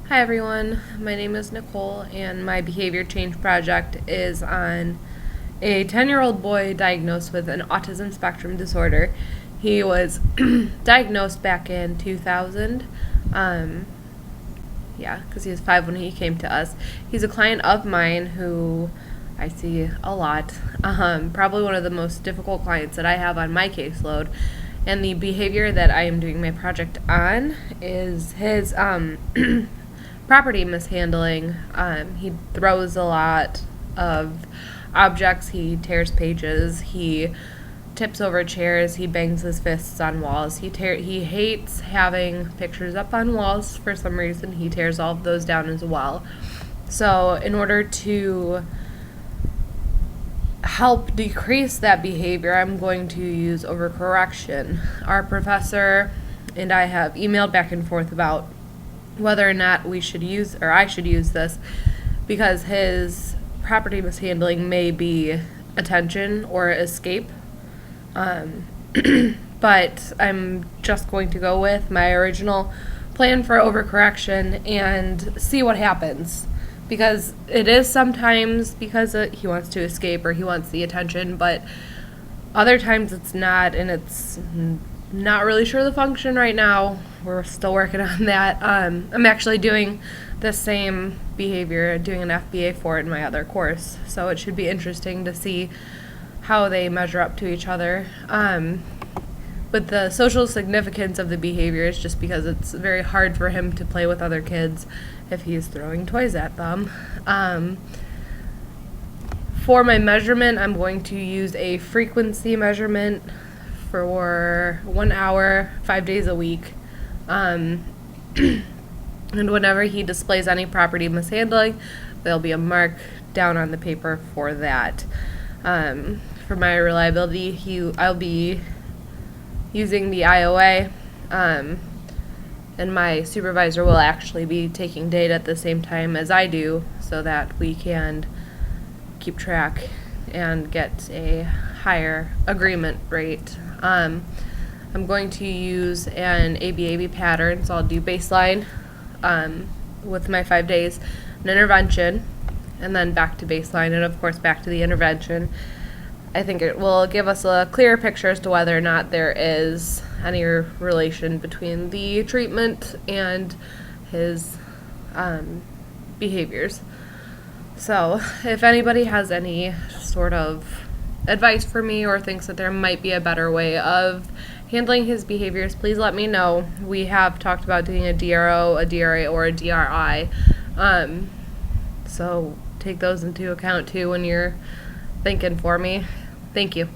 Hi everyone, my name is Nicole and my behavior change project is on a 10-year-old boy diagnosed with an autism spectrum disorder. He was diagnosed back in 2000. Because he was 5 when he came to us. He's a client of mine who I see a lot. Probably one of the most difficult clients that I have on my caseload. And the behavior that I am doing my project on is his property mishandling. He throws a lot of objects, he tears pages, he tips over chairs, he bangs his fists on walls. He hates having pictures up on walls for some reason. He tears all of those down as well. So in order to help decrease that behavior, I'm going to use overcorrection. Our professor and I have emailed back and forth about whether or not we should use, or I should use this, because his property mishandling may be attention or escape. But I'm just going to go with my original plan for overcorrection and see what happens. Because it is sometimes because he wants to escape or he wants the attention, but other times it's not, and it's not really sure the function right now. We're still working on that. I'm actually doing the same behavior, doing an FBA for it in my other course, so it should be interesting to see how they measure up to each other. But the social significance of the behavior is just because it's very hard for him to play with other kids if he's throwing toys at them. For my measurement, I'm going to use a frequency measurement for 1 hour, 5 days a week. And whenever he displays any property mishandling, there'll be a mark down on the paper for that. For my reliability, I'll be using the IOA, and my supervisor will actually be taking data at the same time as I do so that we can keep track and get a higher agreement rate. I'm going to use an ABAB pattern, so I'll do baseline with my 5 days, an intervention, and then back to baseline, and of course back to the intervention. I think it will give us a clearer picture as to whether or not there is any relation between the treatment and his behaviors. So if anybody has any sort of advice for me or thinks that there might be a better way of handling his behaviors, please let me know. We have talked about doing a DRO, a DRA, or a DRI. So take those into account too when you're thinking for me. Thank you.